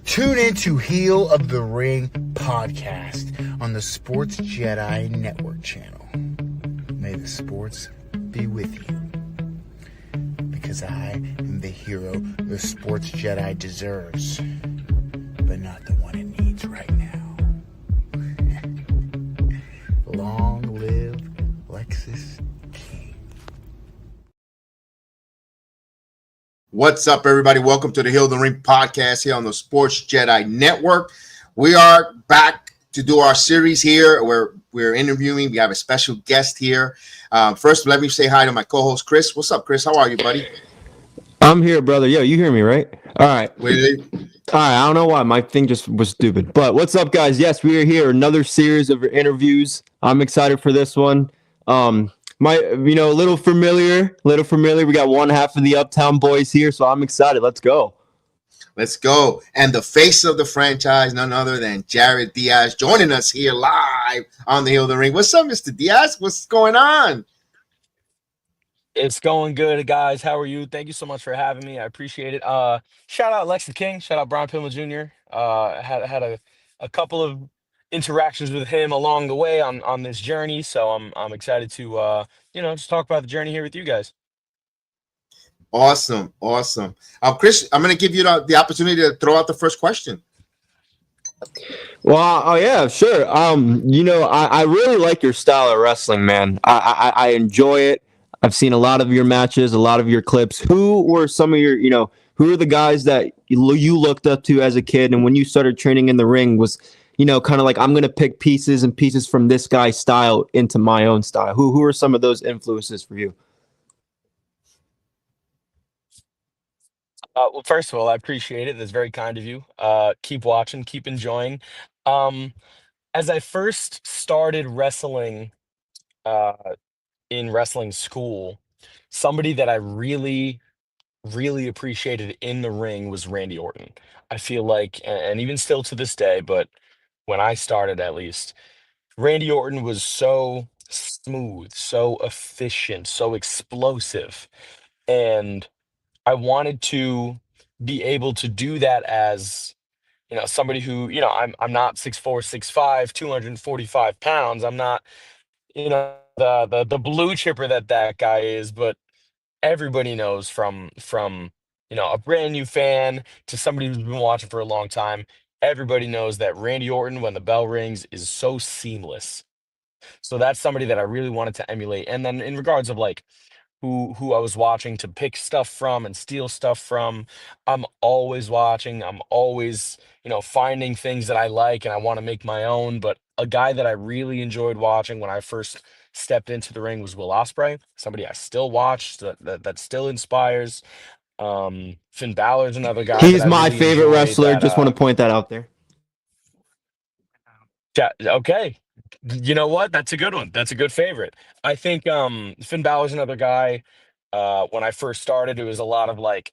Tune in to Heel of the Ring podcast on the Sports Jedi Network channel. May the sports be with you. Because I am the hero the Sports Jedi deserves, but not the one it needs right now. Long live Lexus King. What's up, everybody? Welcome to the Heel of the Ring podcast here on the Sports Jedi Network. We are back to do our series here where we're interviewing. We have a special guest here. First, let me say hi to my co-host, Chris. What's up, Chris? How are you, buddy? I'm here, brother. Yo, you hear me, right? All right. All right. I don't know why my thing just was stupid. But what's up, guys? Yes, we are here. Another series of interviews. I'm excited for this one. A little familiar. We got one half of the Uptown Boys here, so I'm excited. Let's go. Let's go. And the face of the franchise, none other than Jarett Diaz, joining us here live on the Heel of the Ring. What's up, Mr. Diaz? What's going on? It's going good, guys. How are you? Thank you so much for having me. I appreciate it. Shout out Lexus King. Shout out Brian Pillman Jr. Had a couple of interactions with him along the way on this journey, so I'm excited to just talk about the journey here with you guys. Awesome. Chris, I'm going to give you the opportunity to throw out the first question. Well, yeah, sure. I really like your style of wrestling, man. I enjoy it. I've seen a lot of your matches, a lot of your clips. Who were some of your, who are the guys that you looked up to as a kid? And when you started training in the ring was, kind of like, I'm going to pick pieces from this guy's style into my own style. Who are some of those influences for you? Well, first of all, I appreciate it. That's very kind of you. Keep watching, keep enjoying. As I first started wrestling, in wrestling school, somebody that I really, really appreciated in the ring was Randy Orton. I feel like, and even still to this day, but when I started at least, Randy Orton was so smooth, so efficient, so explosive. And I wanted to be able to do that as, somebody who, I'm not 6'4", 6'5", 245 pounds. I'm not, the blue chipper that guy is, but everybody knows from a brand new fan to somebody who's been watching for a long time. Everybody knows that Randy Orton, when the bell rings, is so seamless. So that's somebody that I really wanted to emulate. And then in regards of like who I was watching to pick stuff from and steal stuff from, I'm always watching. I'm always, finding things that I like and I want to make my own. But a guy that I really enjoyed watching when I first stepped into the ring was Will Ospreay, somebody I still watch that still inspires. Finn Balor's another guy. He's that I my really favorite wrestler. that, Just want to point that out there. Yeah, okay. You know what? That's a good one. That's a good favorite. I think Finn Balor's another guy. When I first started, it was a lot of like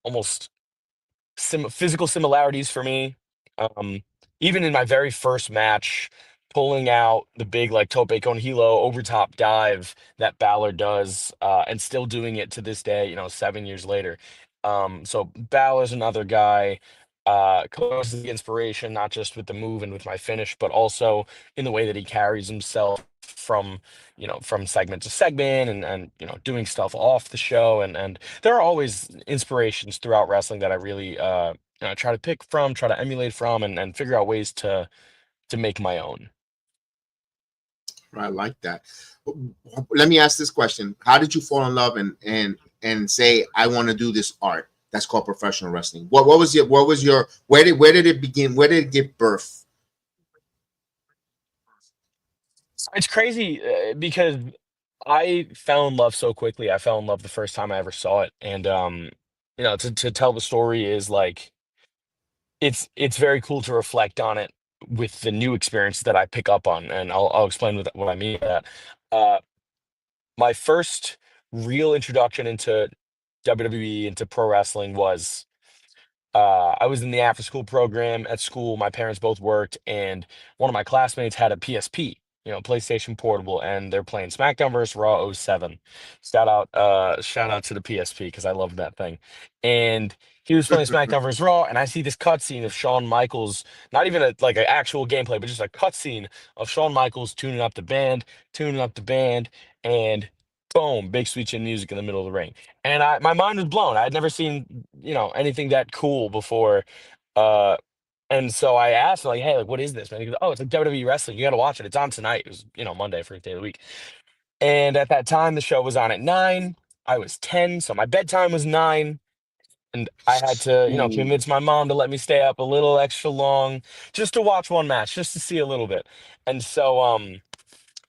almost physical similarities for me. Even in my very first match, pulling out the big like tope con hilo over top dive that Balor does, and still doing it to this day, 7 years later. So Balor's another guy. Close to the inspiration, not just with the move and with my finish, but also in the way that he carries himself from segment to segment and doing stuff off the show. And there are always inspirations throughout wrestling that I really try to pick from, try to emulate from, and figure out ways to make my own. I like that. Let me ask this question. How did you fall in love and say, I want to do this art that's called professional wrestling? Where did it begin? Where did it give birth? It's crazy because I fell in love so quickly. I fell in love the first time I ever saw it. And to tell the story is like it's very cool to reflect on it with the new experience that I pick up on, and I'll explain what I mean by that. Uh, my first real introduction into WWE, into pro wrestling was I was in the after school program at school. My parents both worked, and one of my classmates had a PSP, PlayStation Portable, and they're playing SmackDown vs. Raw '07. Shout out to the PSP because I loved that thing. And he was playing SmackDown vs. Raw, and I see this cutscene of Shawn Michaels, not even like an actual gameplay, but just a cutscene of Shawn Michaels tuning up the band, and boom, big sweet chin music in the middle of the ring. And my mind was blown. I had never seen, anything that cool before. Uh, and so I asked him, like, hey, like, what is this, man? He goes, oh, it's like WWE wrestling. You got to watch it. It's on tonight. It was, Monday, first day of the week. And at that time, the show was on at 9. I was 10, so my bedtime was 9. And I had to, Ooh. convince my mom to let me stay up a little extra long just to watch one match, just to see a little bit. And so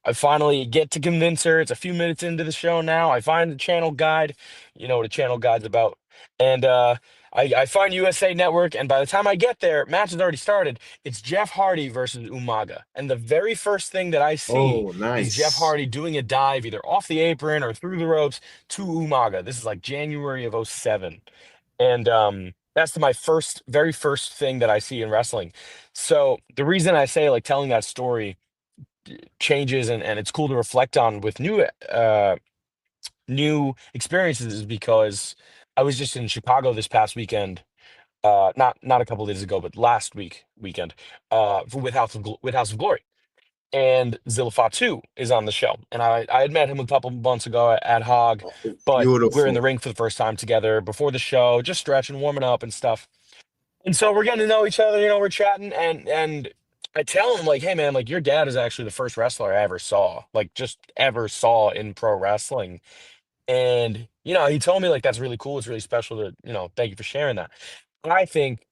I finally get to convince her. It's a few minutes into the show now. I find the channel guide. You know what a channel guide's about. And I find USA Network. And by the time I get there, match has already started. It's Jeff Hardy versus Umaga. And the very first thing that I see Oh, is Jeff nice. Hardy doing a dive either off the apron or through the ropes to Umaga. This is like January of '07. And that's my very first thing that I see in wrestling. So the reason I say like telling that story changes and it's cool to reflect on with new experiences is because I was just in Chicago this past weekend, not a couple days ago, but last weekend, with House of Glory. And Zilla Fatu is on the show. And I had met him a couple months ago at Hog, but we're in the Beautiful. ring for the first time together before the show, just stretching, warming up and stuff. And so we're getting to know each other, we're chatting and I tell him like, hey man, like your dad is actually the first wrestler I ever saw, like just ever saw in pro wrestling. And he told me like that's really cool. It's really special to, thank you for sharing that. I think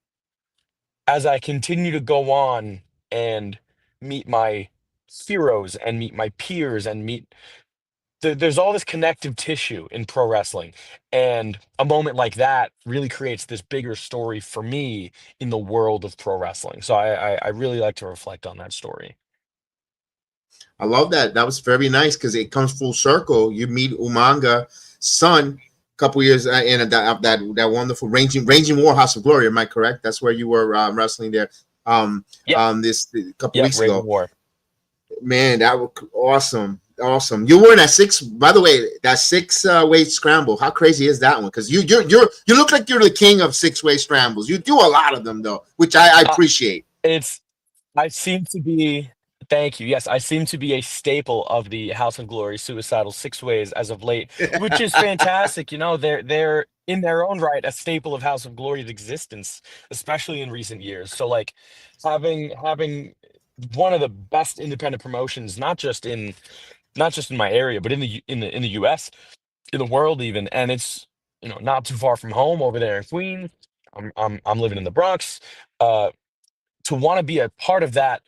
as I continue to go on and meet my heroes and meet my peers and there's all this connective tissue in pro wrestling, and a moment like that really creates this bigger story for me in the world of pro wrestling. So I really like to reflect on that story. I love that. That was very nice because it comes full circle. You meet Umanga's son a couple years in that wonderful Raging War House of Glory. Am I correct? That's where you were wrestling there. Yep. This couple Yep. weeks Raging ago. War. Man, that was awesome. Awesome. You were in that six. By the way, that six-way scramble. How crazy is that one? Because you look like you're the king of six-way scrambles. You do a lot of them though, which I appreciate. It's I seem to be Thank you. Yes, I seem to be a staple of the House of Glory suicidal six ways as of late, which is fantastic. They're in their own right a staple of House of Glory's existence, especially in recent years. So like having one of the best independent promotions, not just in my area, but in the US, in the world even, and it's not too far from home over there in Queens. I'm living in the Bronx. Uh, to want to be a part of that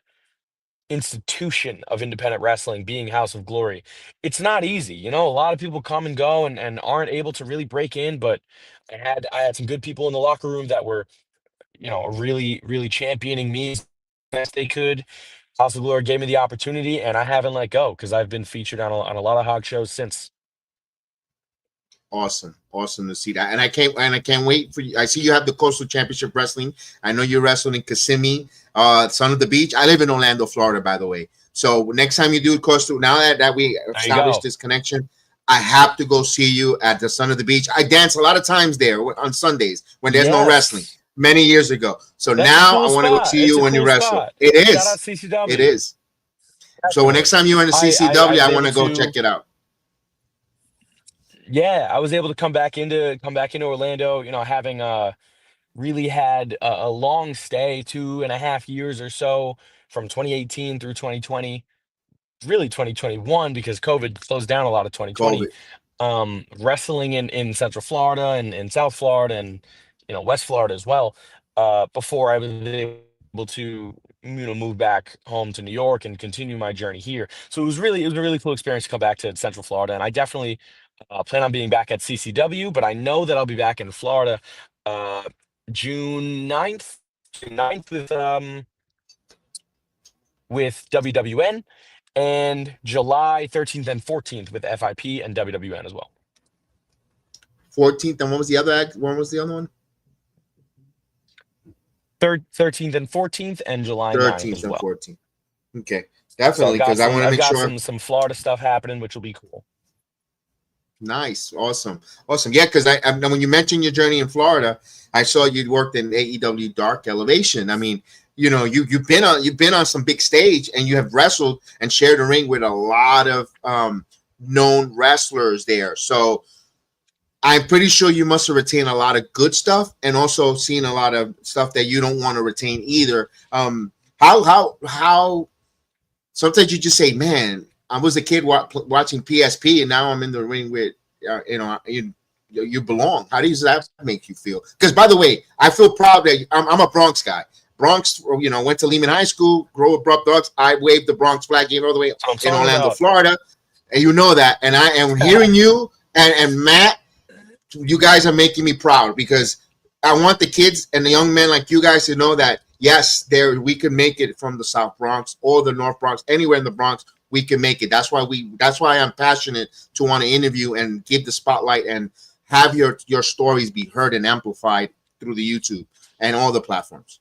institution of independent wrestling being House of Glory, it's not easy. A lot of people come and go and aren't able to really break in, but I had some good people in the locker room that were, really, really championing me as best they could. House of Glory gave me the opportunity, and I haven't let go because I've been featured on a lot of Hog shows since. Awesome to see that, and I can't wait for you. I see you have the Coastal Championship Wrestling. I know you're wrestling in Kissimmee, Son of the Beach. I live in Orlando, Florida, by the way. So next time you do Coastal, now that we There you established go. this connection, I have to go see you at the Son of the Beach. I dance a lot of times there on Sundays when there's no wrestling. Yes, Many years ago. So that's a now cool I want to go spot. see It's you a when you cool wrestle. spot. It Shout out is. It CCW. is. So next Definitely. time you're in the I CCW, was I want able to go to. check it out. Yeah, I was able to come back into Orlando, having really had a long stay, 2.5 years or so, from 2018 through 2020, really 2021 because COVID closed down a lot of 2020. COVID. Wrestling in Central Florida and in South Florida and West Florida as well. Before I was able to move back home to New York and continue my journey here. So it was a really cool experience to come back to Central Florida, and I definitely plan on being back at CCW, but I know that I'll be back in Florida uh, June 9th, with WWN, and July 13th and 14th with FIP and WWN as well. 14th, and what was the other one? Was the other one? 13th and 14th and July 9th 13th as and well. 14th. Okay, So definitely, because I want to I've make got sure. some Florida stuff happening, which will be cool. Nice, awesome. Yeah, because I when you mentioned your journey in Florida, I saw you'd worked in AEW Dark Elevation. I mean, you've been on some big stage, and you have wrestled and shared a ring with a lot of known wrestlers there. So I'm pretty sure you must have retained a lot of good stuff, and also seen a lot of stuff that you don't want to retain either. How sometimes you just say, man, I was a kid watching PSP, and now I'm in the ring with, you belong. How does that make you feel? Because, by the way, I feel proud that I'm a Bronx guy. Bronx, went to Lehman High School, grow abrupt dogs. I waved the Bronx flag game all the way in Orlando, Florida, and you know that. And I am hearing you and Matt. You guys are making me proud, because I want the kids and the young men like you guys to know that, yes, we can make it from the South Bronx or the North Bronx, anywhere in the Bronx, we can make it. That's why I'm passionate to want to interview and give the spotlight and have your stories be heard and amplified through the YouTube and all the platforms.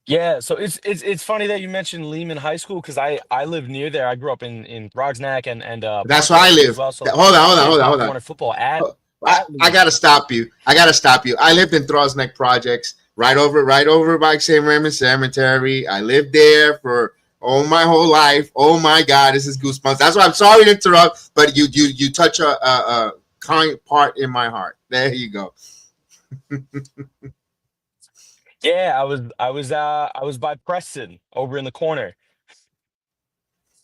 Yeah, so it's funny that you mentioned Lehman High School, because I live near there. I grew up in Brogsnack and that's where I live. as well. So Hold on. corner football at I gotta stop you. I lived in Throsneck Projects, right over by St. Raymond Cemetery. I lived there for my whole life. Oh my God, this is goosebumps. That's why I'm sorry to interrupt, but you touch a kind part in my heart. There you go. Yeah, I was by Preston over in the corner,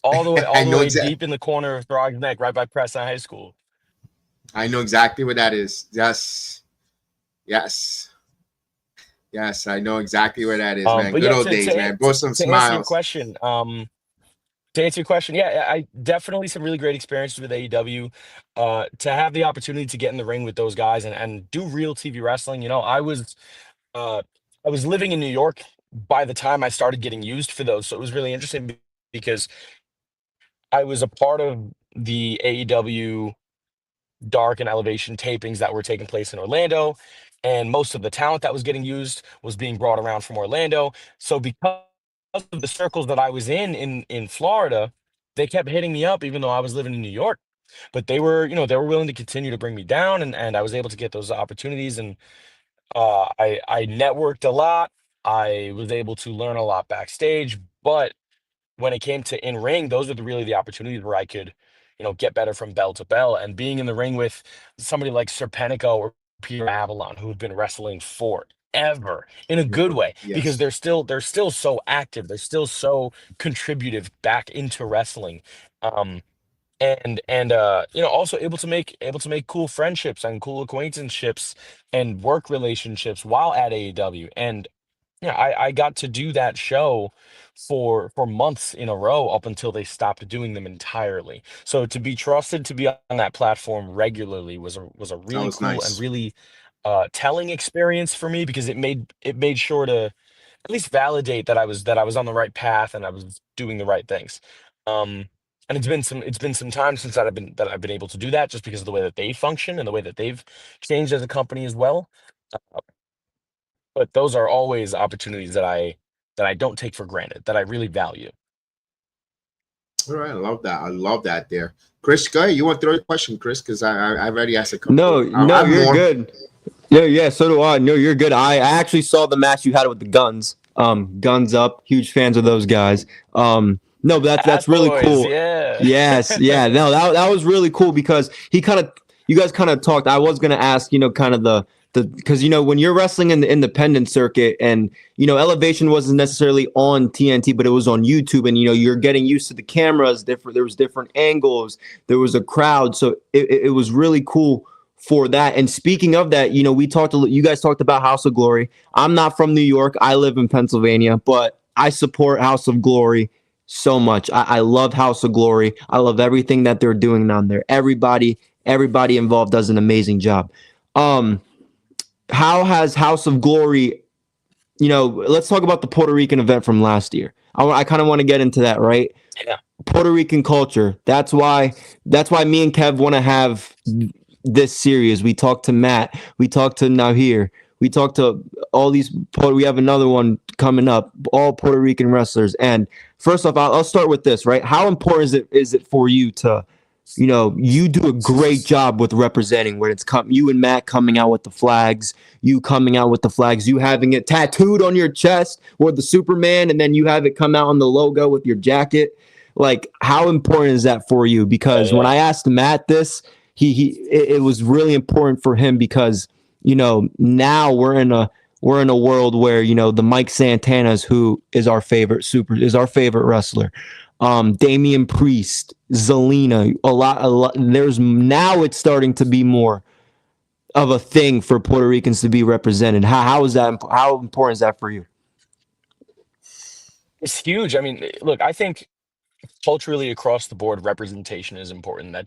all the way deep in the corner of Brogsnack, right by Preston High School. I know exactly what that is. Yes, I know exactly where that is, man. Good old days, man. Both some smiles. To answer your question, yeah, I definitely some really great experiences with AEW. To have the opportunity to get in the ring with those guys and do real TV wrestling, I was living in New York by the time I started getting used for those, so it was really interesting because I was a part of the AEW Dark and Elevation tapings that were taking place in Orlando, and most of the talent that was getting used was being brought around from Orlando. So because of the circles that I was in Florida, they kept hitting me up even though I was living in New York. But they were willing to continue to bring me down, and I was able to get those opportunities, and I networked a lot. I was able to learn a lot backstage, but when it came to in ring, those are really the opportunities where I could, get better from bell to bell. And being in the ring with somebody like Serpentico or Peter Avalon, who have been wrestling forever in a good way, because Yes. they're still so active, they're still so contributive back into wrestling. Um, also able to make cool friendships and cool acquaintanceships and work relationships while at AEW. And yeah, I got to do that show for months in a row up until they stopped doing them entirely. So to be trusted to be on that platform regularly was a That really was cool and nice. really telling experience for me, because it made sure to at least validate that I was on the right path and I was doing the right things. Um, and it's been some time since I've been able to do that, just because of the way that they function and the way that they've changed as a company as well. But those are always opportunities that I don't take for granted, that I really value. All right, I love that. I love that there. Chris, go ahead. You want to throw a question, Chris? Because I already asked a couple. No, I have you're more. good. Yeah, so do I. No, you're good. I actually saw the match you had with the Guns. Guns Up. Huge fans of those guys. No, but that's really Boys, cool. yeah. Yes, yeah. No, that was really cool, because you guys kind of talked. I was gonna ask, kind of the because when you're wrestling in the independent circuit, and Elevation wasn't necessarily on TNT, but it was on YouTube, and you're getting used to the cameras. There was different angles. There was a crowd, so it was really cool for that. And speaking of that, you guys talked about House of Glory. I'm not from New York. I live in Pennsylvania, but I support House of Glory so much. I love House of Glory. I love everything that they're doing down there. Everybody involved does an amazing job. How has House of Glory, let's talk about the Puerto Rican event from last year. I kind of want to get into that, right? Yeah. Puerto Rican culture. That's why me and Kev want to have this series. We talked to Matt. We talked to Nahir. We talked to all these. We have another one coming up. All Puerto Rican wrestlers. And first off, I'll start with this. Right? How important is it for you to you know, you do a great job with representing when it's you and Matt coming out with the flags, you coming out with the flags, you having it tattooed on your chest or the Superman, and then you have it come out on the logo with your jacket. Like, how important is that for you? Because when Yeah. I asked Matt this, it was really important for him because, you know, now we're in a world where, you know, the Mike Santanas, who is our favorite wrestler, Damian Priest, Zelina, a lot. There's now it's starting to be more of a thing for Puerto Ricans to be represented. How is that? How important is that for you? It's huge. I mean, look, I think culturally across the board representation is important. That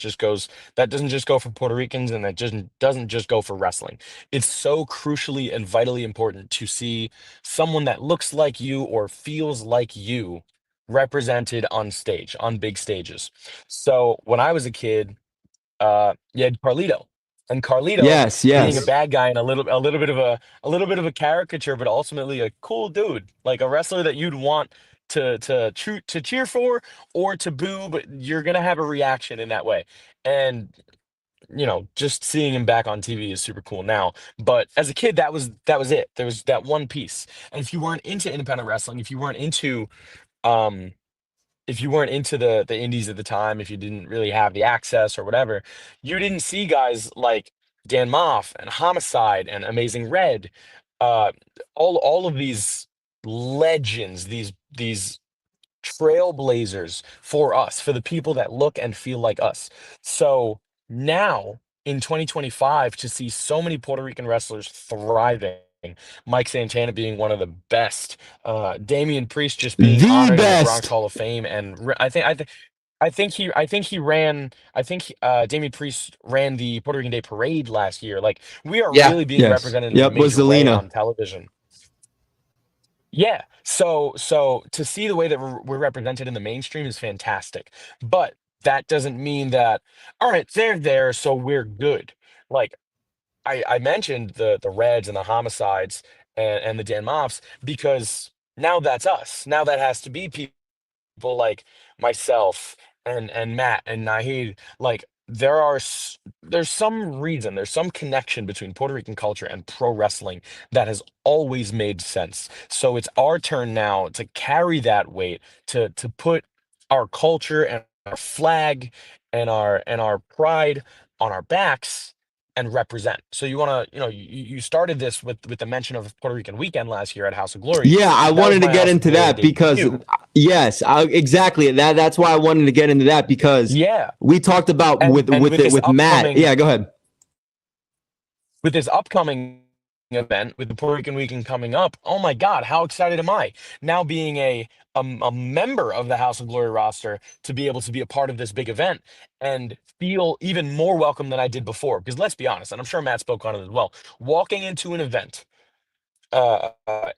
doesn't just go for Puerto Ricans, and that just doesn't just go for wrestling. It's so crucially and vitally important to see someone that looks like you or feels like you represented on stage, on big stages. So when I was a kid, you had Carlito. And Carlito Yes, being a yes. bad guy and a little bit of a caricature, but ultimately a cool dude, like a wrestler that you'd want to cheer for or to boo, but you're gonna have a reaction in that way. And just seeing him back on TV is super cool now. But as a kid, that was it. There was that one piece. And if you weren't into independent wrestling, um if you weren't into the indies at the time, if you didn't really have the access or whatever, you didn't see guys like Dan Moff and Homicide and Amazing Red, uh, all of these legends, these trailblazers for us, for the people that look and feel like us. So now in 2025, to see so many Puerto Rican wrestlers thriving, Mike Santana being one of the best, Damian Priest just being The honored in the Bronx best. Hall of Fame, and I think Damian Priest ran the Puerto Rican Day Parade last year. Like, we are Yeah. really being Yes. represented in a Yep. Was major way Zelina. on television. Yeah. So to see the way that we're represented in the mainstream is fantastic. But that doesn't mean that, all right, they're there, so we're good. Like, I mentioned the Reds and the Homicides and the Dan Moffs because now that's us. Now that has to be people like myself and Matt and Nahid. Like, there's some reason, there's some connection between Puerto Rican culture and pro wrestling that has always made sense. So it's our turn now to carry that weight, to put our culture and our flag and our pride on our backs and represent. So you want to, you started this with the mention of Puerto Rican weekend last year at House of Glory. Yeah, I That was wanted to my get House of into Glory that because debut. yes, exactly. That's why I wanted to get into that because Yeah. we talked about And with this with Matt. upcoming Yeah, go ahead. with this upcoming event, with the Puerto Rican weekend coming up, oh my God, how excited am I now, being a member of the House of Glory roster, to be able to be a part of this big event and feel even more welcome than I did before. Because let's be honest, and I'm sure Matt spoke on it as well, walking into an event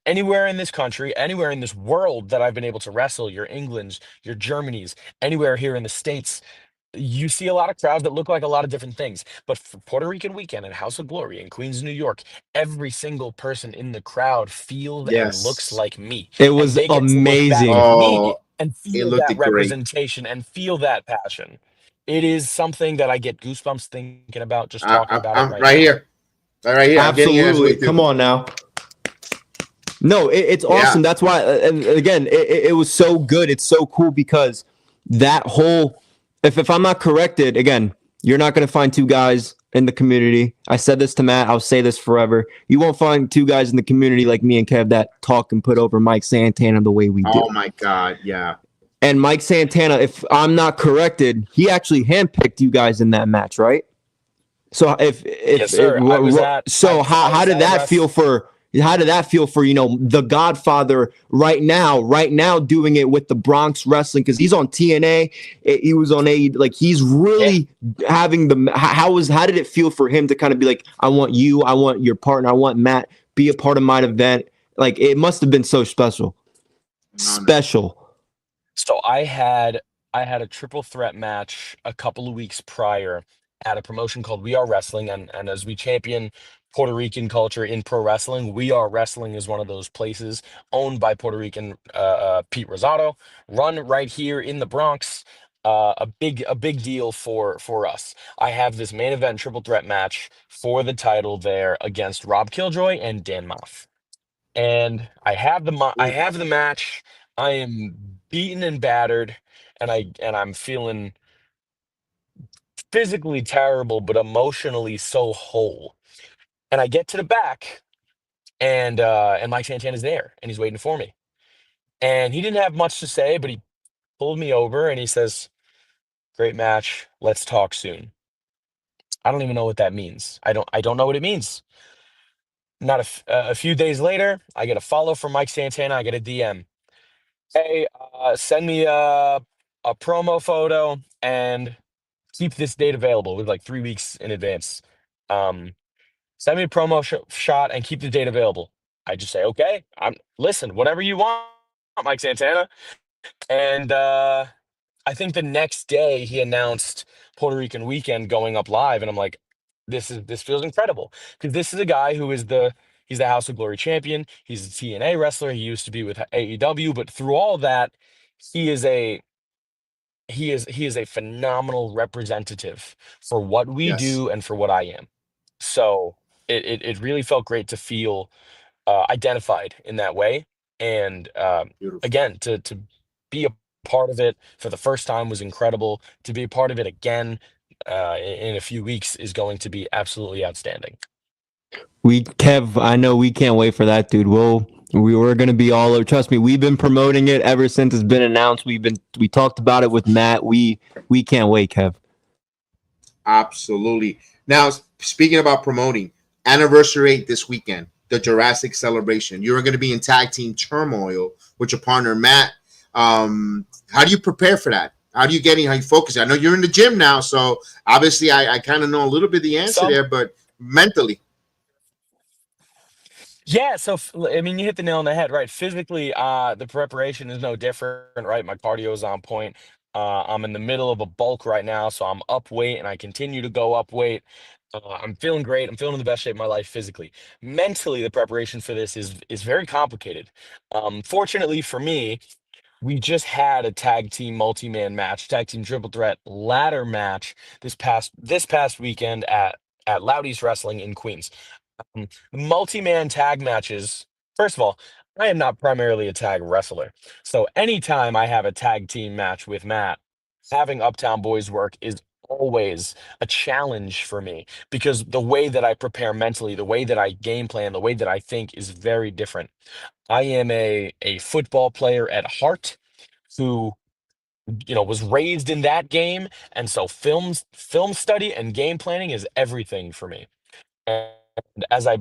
anywhere in this country, anywhere in this world that I've been able to wrestle, your Englands, your Germanys, anywhere here in the States, you see a lot of crowds that look like a lot of different things. But for Puerto Rican weekend at House of Glory in Queens, New York, every single person in the crowd feels and looks Yes. like me. It And was they get to look back at amazing. me Oh, and it feel looked that great. representation and feel that passion. It is something that I get goosebumps thinking about, just talking about it I'm right right now. here. Right here. I'm getting your hands Absolutely. with Come you. on now. No, it's Yeah. awesome. That's why, and again, it was so good. It's so cool because that whole, if I'm not corrected, again, you're not going to find two guys in the community. I said this to Matt. I'll say this forever. You won't find two guys in the community like me and Kev that talk and put over Mike Santana the way we do. Oh my God. Yeah. And Mike Santana, if I'm not corrected, he actually handpicked you guys in that match, right? So Yes, sir. I was at so I how was did at that feel for the Godfather right now doing it with the Bronx Wrestling because he's on TNA, he was on A, like he's yeah. really having the how did it feel for him to kind of be like, I want your partner, I want Matt be a part of my event, like it must have been so special. So I had a triple threat match a couple of weeks prior at a promotion called We Are Wrestling, and as we champion Puerto Rican culture in pro wrestling, We Are Wrestling is one of those places, owned by Puerto Rican Pete Rosado, run right here in the Bronx. a big deal for us. I have this main event triple threat match for the title there against Rob Killjoy and Dan Moff. And I have the match. I am beaten and battered, and I'm feeling physically terrible, but emotionally so whole. And I get to the back, and Mike Santana's there, and he's waiting for me. And he didn't have much to say, but he pulled me over and he says, "Great match. Let's talk soon." I don't even know what that means. I don't know what it means. Not a few days later, I get a follow from Mike Santana. I get a DM. Hey, send me a promo photo and keep this date available. It was like 3 weeks in advance. Um, Send me a promo shot and keep the date available. I just say, okay, listen, whatever you want, Mike Santana. And I think the next day he announced Puerto Rican weekend going up live, and I'm like, this feels incredible because this is a guy who is he's the House of Glory champion. He's a TNA wrestler. He used to be with AEW, but through all that, he is a he is a phenomenal representative for what we Yes. do and for what I am. So it really felt great to feel identified in that way. And Beautiful. again, to be a part of it for the first time was incredible. To be a part of it again in a few weeks is going to be absolutely outstanding. Kev, I know we can't wait for that, dude. We're gonna be all over. Trust me, we've been promoting it ever since it's been announced. We talked about it with Matt. We can't wait, Kev. Absolutely. Now, speaking about promoting, anniversary this weekend, the Jurassic Celebration. You're going to be in tag team turmoil with your partner Matt. How do you prepare for that? How you focus? I know you're in the gym now, so obviously I kind of know a little bit of the answer there, but mentally. Yeah, so I mean, you hit the nail on the head, right? Physically, the preparation is no different, right? My cardio is on point. I'm in the middle of a bulk right now, so I'm up weight, and I continue to go up weight. I'm feeling great. I'm feeling in the best shape of my life physically. Mentally, the preparation for this is very complicated. Fortunately for me, we just had a tag team multi-man match, tag team triple threat ladder match this past weekend at Loudy's Wrestling in Queens. Multi-man tag matches. First of all, I am not primarily a tag wrestler. So anytime I have a tag team match with Matt, having Uptown Boys work is always a challenge for me because the way that I prepare mentally, the way that I game plan, the way that I think is very different. I am a football player at heart who was raised in that game, and so film study and game planning is everything for me. And as I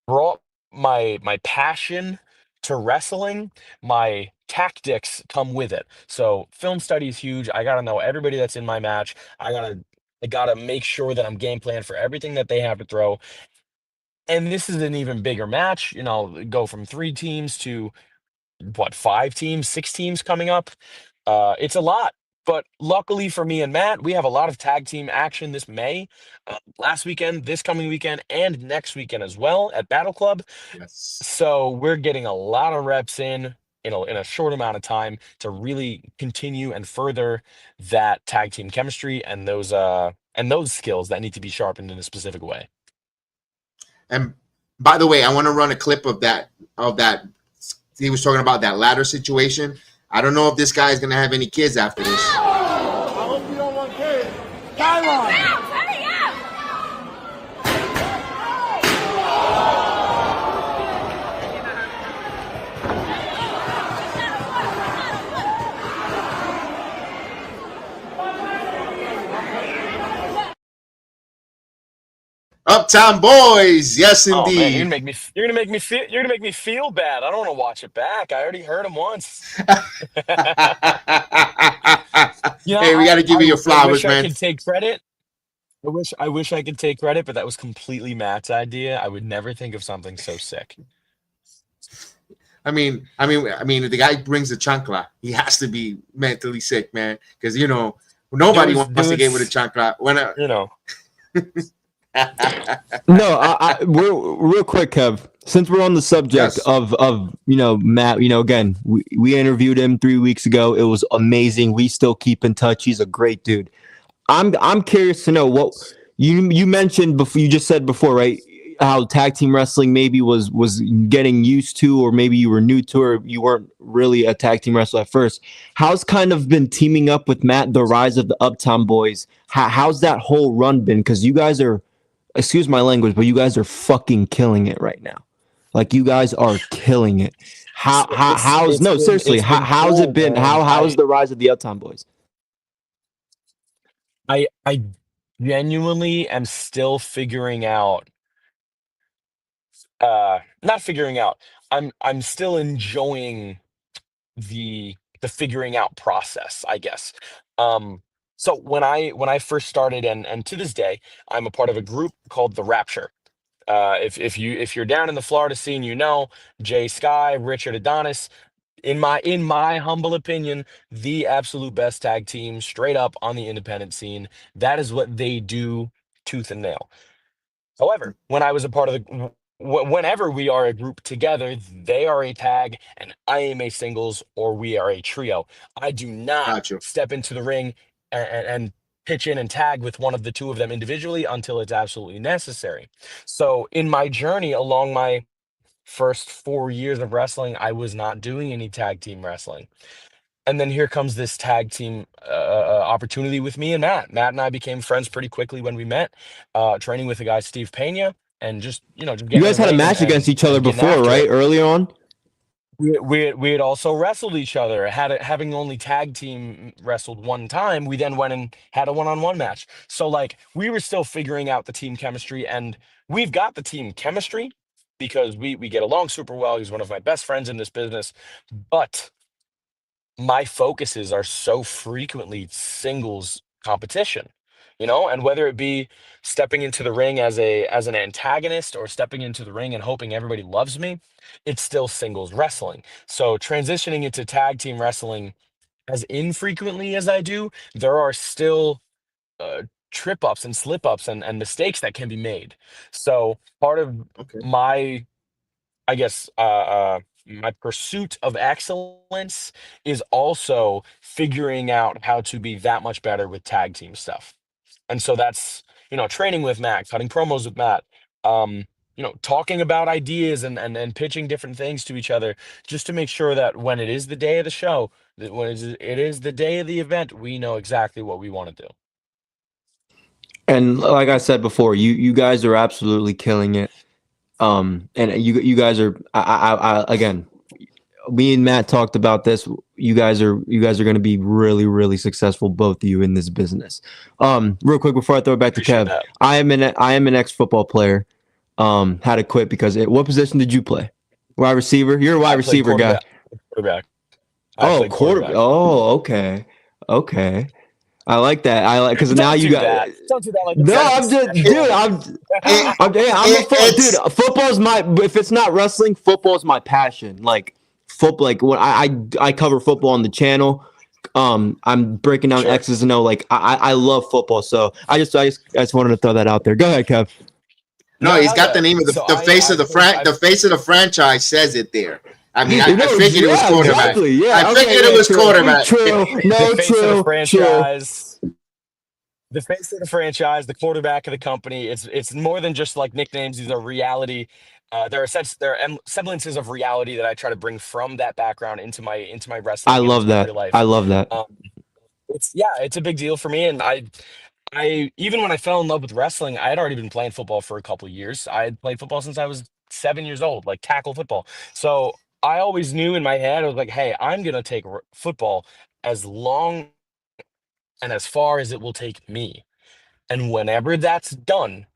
brought my passion to wrestling, my tactics come with it. So film study is huge. I gotta know everybody that's in my match. I gotta make sure that I'm game plan for everything that they have to throw. And this is an even bigger match. Go from 3 teams to what, 5 teams, 6 teams coming up. It's a lot. But luckily for me and Matt, we have a lot of tag team action this May, last weekend, this coming weekend, and next weekend as well at Battle Club. Yes. So we're getting a lot of reps in a short amount of time to really continue and further that tag team chemistry and those skills that need to be sharpened in a specific way. And by the way, I want to run a clip of that. He was talking about that ladder situation. I don't know if this guy is going to have any kids after this. I hope you don't want kids. Skyline. Hurry up! Uptown Boys, yes Oh man, indeed. you're gonna make me feel bad. I don't want to watch it back. I already heard him once. Hey, we got to give you your I wish flowers, man. I could take credit. I wish I could take credit, but that was completely Matt's idea. I would never think of something so sick. I mean, if the guy brings a chancla, he has to be mentally sick, man. Because nobody wants to get with a chancla. You know, No, we're real quick, Kev. Since we're on the subject Yes. of Matt, again, we interviewed him 3 weeks ago. It was amazing. We still keep in touch. He's a great dude. I'm curious to know what you mentioned before. You just said before, right? How tag team wrestling maybe was getting used to, or maybe you were new to, or you weren't really a tag team wrestler at first. How's kind of been teaming up with Matt, the rise of the Uptown Boys? How's that whole run been? Because you guys are, excuse my language, but you guys are fucking killing it right now. Like you guys are killing it. How's no seriously? How's it been? How's the rise of the Uptown Boys? I genuinely am still figuring out, not figuring out. I'm still enjoying the figuring out process, I guess. So when I first started, and to this day, I'm a part of a group called the Rapture. If you're down in the Florida scene, Jay Sky, Richard Adonis, in my humble opinion, the absolute best tag team straight up on the independent scene. That is what they do tooth and nail. However, when I was a part of whenever we are a group together, they are a tag and I am a singles, or we are a trio. I do not Got you. step into the ring and pitch in and tag with one of the two of them individually until it's absolutely necessary. So in my journey along my first 4 years of wrestling, I was not doing any tag team wrestling. And then here comes this tag team opportunity with me and Matt. Matt and I became friends pretty quickly when we met, training with the guy Steve Pena, and just You getting in guys the had a ring match against each other and getting before, after right? it. Earlier on. We had also wrestled each other. Having only tag team wrestled one time, we then went and had a one-on-one match. So like we were still figuring out the team chemistry, and we've got the team chemistry because we get along super well. He's one of my best friends in this business, but my focuses are so frequently singles competition, and whether it be stepping into the ring as an antagonist, or stepping into the ring and hoping everybody loves me, it's still singles wrestling. So transitioning into tag team wrestling as infrequently as I do, there are still uh, trip ups and slip ups and mistakes that can be made. So part of Okay. my, I guess, my pursuit of excellence is also figuring out how to be that much better with tag team stuff. And so that's, training with Matt, cutting promos with Matt, talking about ideas and pitching different things to each other, just to make sure that when it is the day of the show, that when it is the day of the event, we know exactly what we want to do. And like I said before, you guys are absolutely killing it. And you guys are I again, me and Matt talked about this. You guys are going to be really, really successful, both of you, in this business. Real quick before I throw it back to Appreciate Kev, that. I am an ex football player. Had to quit because what position did you play? Wide receiver. You're a wide I played receiver guy. quarterback. I Oh, played quarterback. Oh, okay, okay. I like that. I like because now Don't you do got. that. Don't do that like No, it's I'm just, dude. It, I'm a it's dude. Football's my. If it's not wrestling, football's my passion. Like football. Like when I cover football on the channel. I'm breaking down Sure. X's and O. Like I love football. So I just wanted to throw that out there. Go ahead, Kev. no, he's hell got yeah. the name of So the face I of the played- the face of the franchise says it there. I mean, I No, figured it was yeah, quarterback. exactly, yeah, I okay, figured yeah, it was true, quarterback. True. No, the face of the true. franchise. The face of the franchise, the quarterback of the company. It's more than just like nicknames. These are reality. There are semblances of reality that I try to bring from that background into my wrestling I and love into my that. real life. I love that. It's a big deal for me, and I even when I fell in love with wrestling, I had already been playing football for a couple of years. I had played football since I was 7 years old, like tackle football. So I always knew in my head, I was like, hey, I'm gonna take football as long and as far as it will take me. And whenever that's done,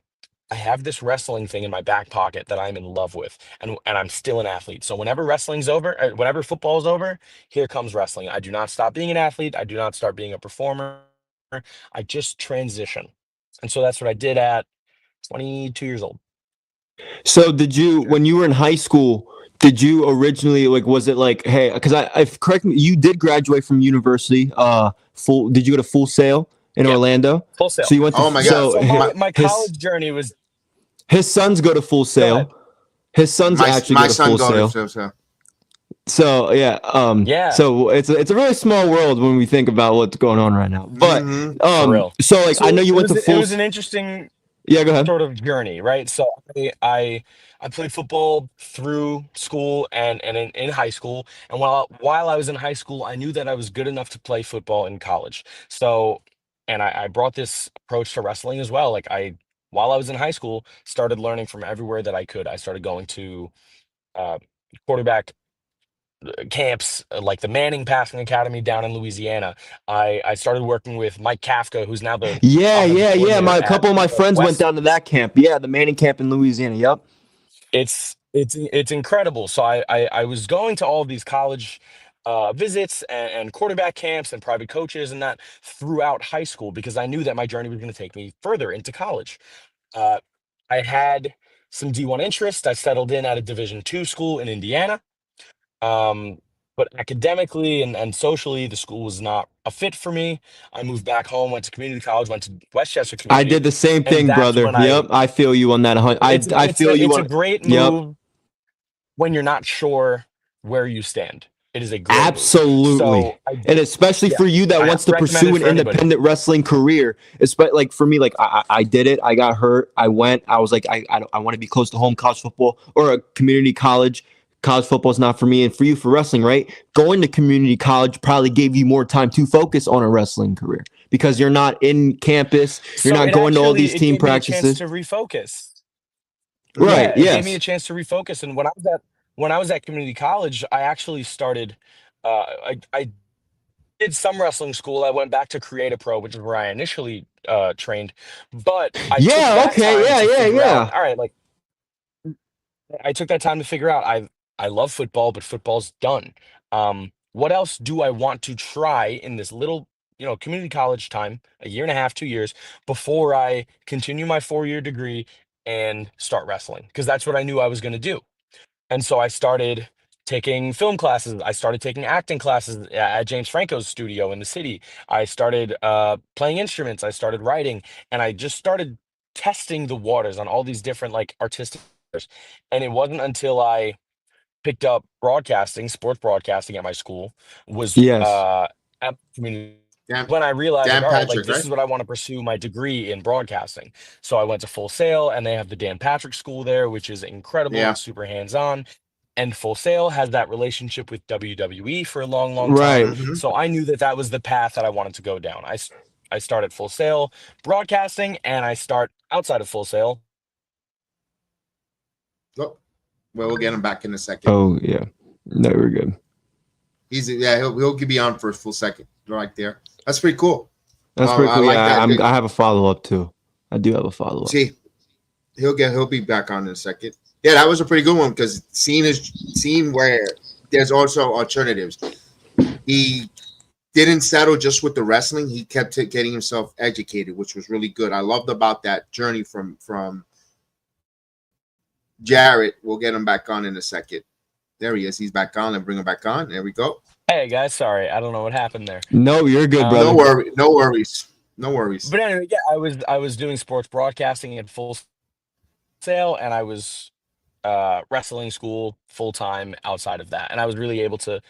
I have this wrestling thing in my back pocket that I'm in love with, and I'm still an athlete. So whenever wrestling's over, whenever football's over, here comes wrestling. I do not stop being an athlete. I do not start being a performer. I just transition. And so that's what I did at 22 years old. So did you, when you were in high school, did you originally like, was it like, hey, because if correct me, you did graduate from university, did you go to Full Sail in Yep. Orlando. Full Sail. So you went to Oh my God. so So his, my college journey was. his sons go to Full Go ahead. Sail. His sons actually My go to son Full go Sail. to So yeah, Yeah, so it's a really small world when we think about what's going on right now. But Mm-hmm. for real. so like I know So you went to it Full. was an interesting Yeah, go ahead. sort of journey, right? So I played football through school and in high school. And while I was in high school, I knew that I was good enough to play football in college. So, and I brought this approach to wrestling as well. Like while I was in high school, started learning from everywhere that I could. I started going to uh, quarterback camps, like the Manning Passing Academy down in Louisiana. I started working with Mike Kafka, who's now the offensive Yeah. coordinator My a at couple of my friends went West. down to that camp. Yeah, the Manning camp in Louisiana. Yep. It's incredible. So I was going to all of these college visits and quarterback camps and private coaches and that throughout high school because I knew that my journey was going to take me further into college. Uh, I had some D1 interest. I settled in at a Division II school in Indiana. Um, but academically and socially, the school was not a fit for me. I moved back home, went to community college, went to Westchester I Community, did the same and thing, that's brother. when Yep, I feel you on that. I feel you it's a on. great Yep, move when you're not sure where you stand. It is a great move. absolutely. So I And especially yeah, for you that I wants to recommend pursue it an for anybody. independent wrestling career, especially like for me, like I did it. I got hurt. I went. I was like, I want to be close to home college football or a community college. College football is not for me, and for you for wrestling, right? Going to community college probably gave you more time to focus on a wrestling career because you're not in campus. You're So not going to all these it team gave me a chance practices. to refocus. Right. Yeah, it gave me a Yes. chance to refocus. And when I was at community college, I actually started. I did some wrestling school. I went back to Create Pro, which is where I initially trained. But I took Yeah. that Okay. time to figure out. Yeah. All right, like I took that time to figure out I love football, but football's done. What else do I want to try in this little, community college time, a year and a half, 2 years, before I continue my 4-year degree and start wrestling? Because that's what I knew I was going to do. And so I started taking film classes. I started taking acting classes at James Franco's studio in the city. I started playing instruments. I started writing, and I just started testing the waters on all these different like artistic. And it wasn't until I picked up broadcasting, sports broadcasting at my school, was Yes. at community Dan, when I realized like, Dan all right, like Patrick, this right? is what I want to pursue my degree in broadcasting. So I went to Full Sail and they have the Dan Patrick School there, which is incredible. Yeah. It's super hands-on. And Full Sail has that relationship with WWE for a long, long time. Right. Mm-hmm. So I knew that that was the path that I wanted to go down. I started Full Sail broadcasting and I start outside of Full Sail. Oh, well, we'll get him back in a second. Oh yeah. No, we're good. He'll be on for a full second right there. That's pretty cool. That's pretty I cool. like Yeah, that. I have a follow up too. I do have a follow up. See, he'll be back on in a second. Yeah, that was a pretty good one because seeing where there's also alternatives. He didn't settle just with the wrestling. He kept getting himself educated, which was really good. I loved about that journey from Jarett. We'll get him back on in a second. There he is. He's back on. Let's bring him back on. There we go. Hey guys, sorry, I don't know what happened there. No, you're good, brother. No worries. But anyway, yeah, I was doing sports broadcasting at Full Sail, and I was wrestling school full time outside of that, and I was really able to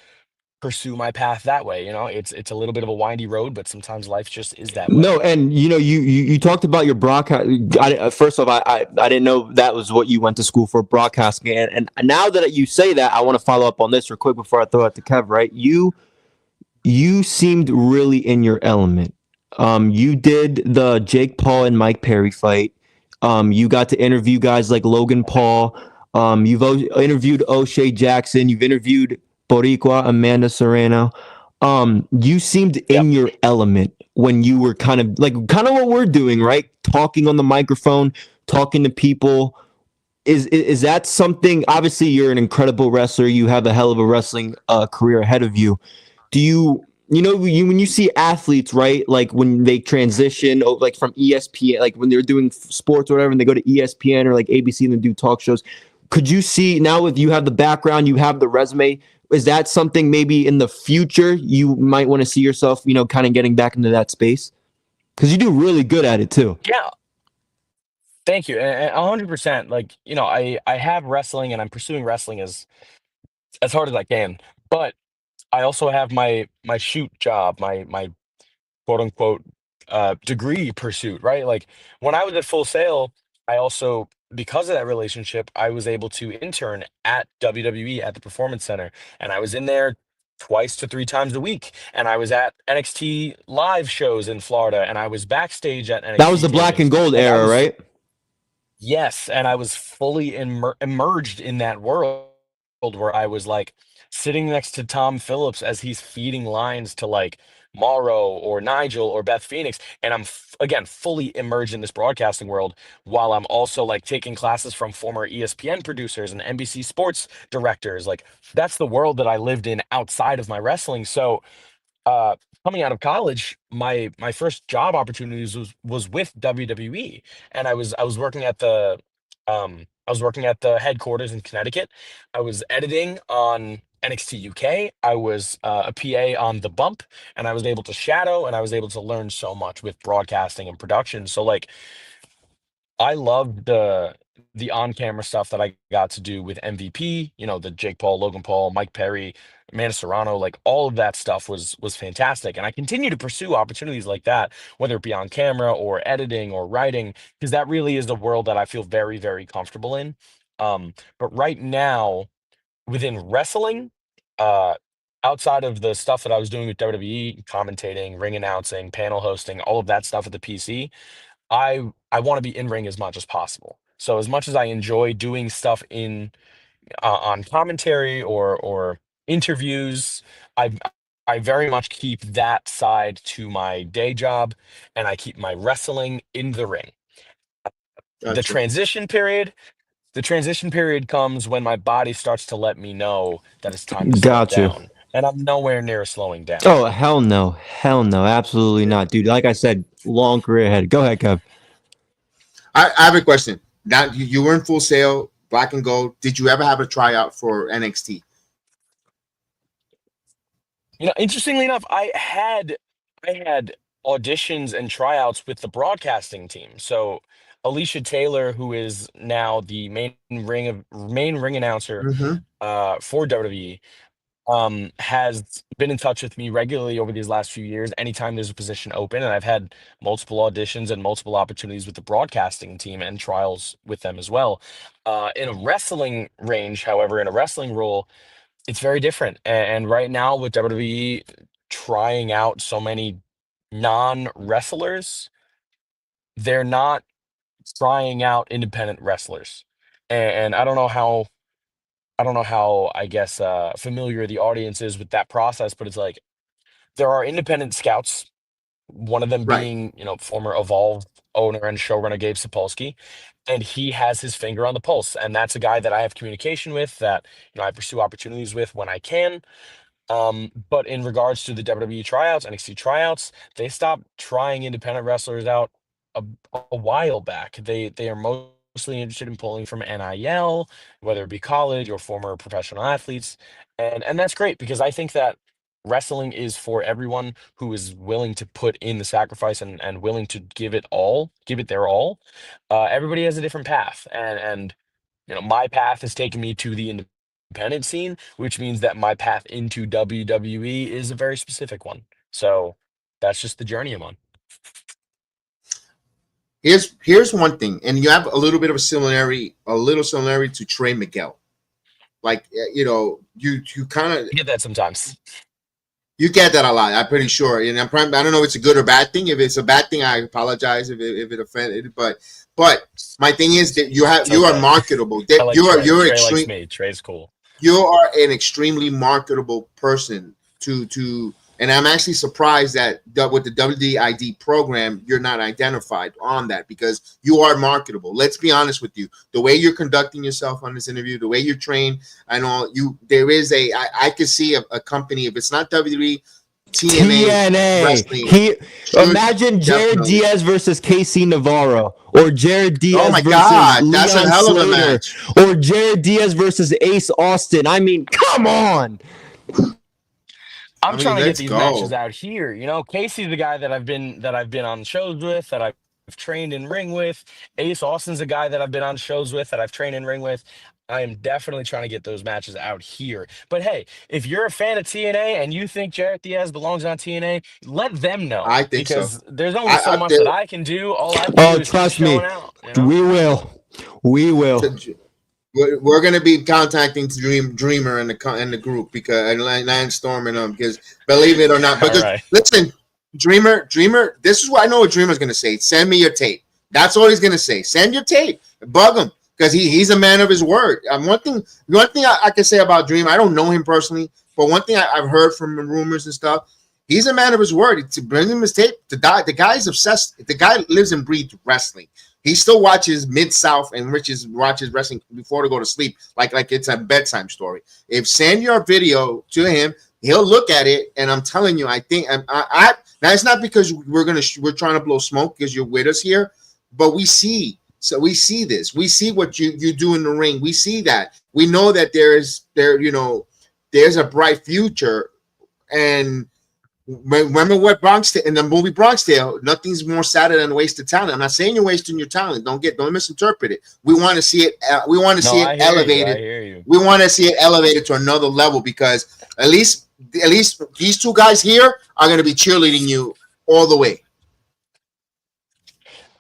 pursue my path that way. It's a little bit of a windy road, but sometimes life just is that way. No, and you talked about your broadcast. First off, I didn't know that was what you went to school for, broadcasting. And now that you say that, I want to follow up on this real quick before I throw it to Kev. Right, you seemed really in your element. You did the Jake Paul and Mike Perry fight. You got to interview guys like Logan Paul. You've interviewed O'Shea Jackson. You've interviewed Boricua Amanda Serrano. You seemed in your element when you were kind of what we're doing, right? Talking on the microphone, talking to people. Is that something? Obviously, you're an incredible wrestler. You have a hell of a wrestling career ahead of you. Do you when you see athletes, right? Like when they transition, like from ESPN, like when they're doing sports or whatever, and they go to ESPN or like ABC and they do talk shows. Could you see now if you have the background, you have the resume? Is that something maybe in the future you might want to see yourself, kind of getting back into that space? because you do really good at it too. Yeah. Thank you. And 100%. Like, I have wrestling and I'm pursuing wrestling as hard as I can. But I also have my shoot job, my quote unquote degree pursuit, right? Like when I was at Full Sail, I also, because of that relationship, I was able to intern at WWE at the Performance Center, and I was in there twice to three times a week, and I was at NXT live shows in Florida, and I was backstage at That was NXT the black tapings. and gold Like I era, was, right? yes, and I was fully immersed in that world where I was like sitting next to Tom Phillips as he's feeding lines to like Morrow or Nigel or Beth Phoenix, and I'm again fully immersed in this broadcasting world while I'm also like taking classes from former ESPN producers and NBC sports directors. Like that's the world that I lived in outside of my wrestling. So uh coming out of college, my first job opportunities was with WWE, and I was working at the headquarters in Connecticut. I was editing on NXT UK. I was a PA on The Bump, and I was able to shadow and I was able to learn so much with broadcasting and production. So like I loved the on-camera stuff that I got to do with MVP, the Jake Paul, Logan Paul, Mike Perry, Amanda Serrano, like all of that stuff was fantastic. And I continue to pursue opportunities like that, whether it be on camera or editing or writing, because that really is the world that I feel very, very comfortable in. But right now, within wrestling, uh, outside of the stuff that I was doing with WWE, commentating, ring announcing, panel hosting, all of that stuff at the PC, I want to be in ring as much as possible. So as much as I enjoy doing stuff in on commentary or interviews, I I very much keep that side to my day job, and I keep my wrestling in the ring. The Gotcha. transition period, the transition period comes when my body starts to let me know that it's time to slow Got you. down, and I'm nowhere near slowing down. Oh, hell no, absolutely not, dude. Like I said, long career ahead. Go ahead, Kev. I have a question. Now you were in Full Sail, black and gold. Did you ever have a tryout for NXT? Interestingly enough, I had auditions and tryouts with the broadcasting team. So Alicia Taylor, who is now the main ring announcer Mm-hmm. for WWE, has been in touch with me regularly over these last few years. Anytime there's a position open, and I've had multiple auditions and multiple opportunities with the broadcasting team and trials with them as well. In a wrestling range, however, in a wrestling role, it's very different. And right now with WWE trying out so many non-wrestlers, they're not trying out independent wrestlers. And I don't know how I guess familiar the audience is with that process, but it's like there are independent scouts, one of them Right. being, former Evolve owner and showrunner Gabe Sapolsky, and he has his finger on the pulse. And that's a guy that I have communication with, that I pursue opportunities with when I can. But in regards to the WWE tryouts, NXT tryouts, they stopped trying independent wrestlers out a, a while back. They are mostly interested in pulling from NIL, whether it be college or former professional athletes, and that's great because I think that wrestling is for everyone who is willing to put in the sacrifice and willing to give it their all. Everybody has a different path, and my path has taken me to the independent scene, which means that my path into WWE is a very specific one. So that's just the journey I'm on. Here's one thing, and you have a little bit of a little similarity to Trey Miguel. Like you kind of I get that sometimes. you get that a lot. I'm pretty sure, and I don't know if it's a good or bad thing. If it's a bad thing, I apologize if it offended. But my thing is that you are Okay. marketable. I like You're Trey. Trey extreme. likes me. Trey's cool. You are an extremely marketable person to and I'm actually surprised that with the WDID program you're not identified on that, because you are marketable. Let's be honest with you. The way you're conducting yourself on this interview, the way you're trained, I know there is I could see a company, if it's not WWE, TNA Wrestling. Imagine Jarett definitely. Diaz versus KC Navarro, or Jarett Diaz Oh my versus God, Leon that's a hell of a Slater, match. or Jarett Diaz versus Ace Austin. I mean, come on. I'm trying to get let's these matches go. out here. You know, Casey's the guy that I've been on shows with, that I've trained in ring with. Ace Austin's a guy that I've been on shows with, that I've trained in ring with. I am definitely trying to get those matches out here. But hey, if you're a fan of TNA and you think Jarett Diaz belongs on TNA, let them know, I think so. because there's only so much There, that I can do. All I can do Oh, is keep trust me, showing out. You know. we will. We will. we're going to be contacting Dreamer in the group because and Lance Storm and because believe it or not, All because right. listen, Dreamer, this is what I know what Dreamer's going to say. Send me your tape. That's all he's going to say. Send your tape. Bug him because he's a man of his word. One thing I can say about Dreamer, I don't know him personally, but one thing I've heard from rumors and stuff, he's a man of his word. To bring him his tape, the guy's obsessed. The guy lives and breathes wrestling. He still watches Mid-South and watches wrestling before to go to sleep, like it's a bedtime story. If send your video to him, he'll look at it, and I'm telling you, I think now it's not because we're trying to blow smoke because you're with us here, but we see this. We see what you do in the ring. We see that. We know that there's a bright future. And remember what in the movie Bronx Tale, nothing's more sadder than wasted talent. I'm not saying you're wasting your talent. Don't misinterpret it. We want to see it. We want to see it elevated. I hear you. We want to see it elevated to another level because at least these two guys here are going to be cheerleading you all the way.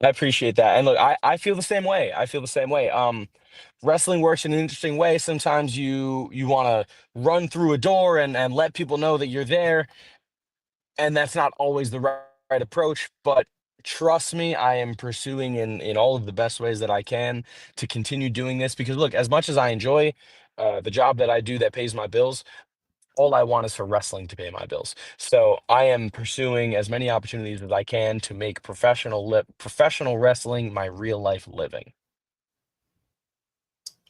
I appreciate that. And look, I feel the same way. Wrestling works in an interesting way. Sometimes you want to run through a door and let people know that you're there. And that's not always the right approach. But trust me, I am pursuing in all of the best ways that I can to continue doing this. Because look, as much as I enjoy the job that I do that pays my bills, all I want is for wrestling to pay my bills. So I am pursuing as many opportunities as I can to make professional wrestling my real life living.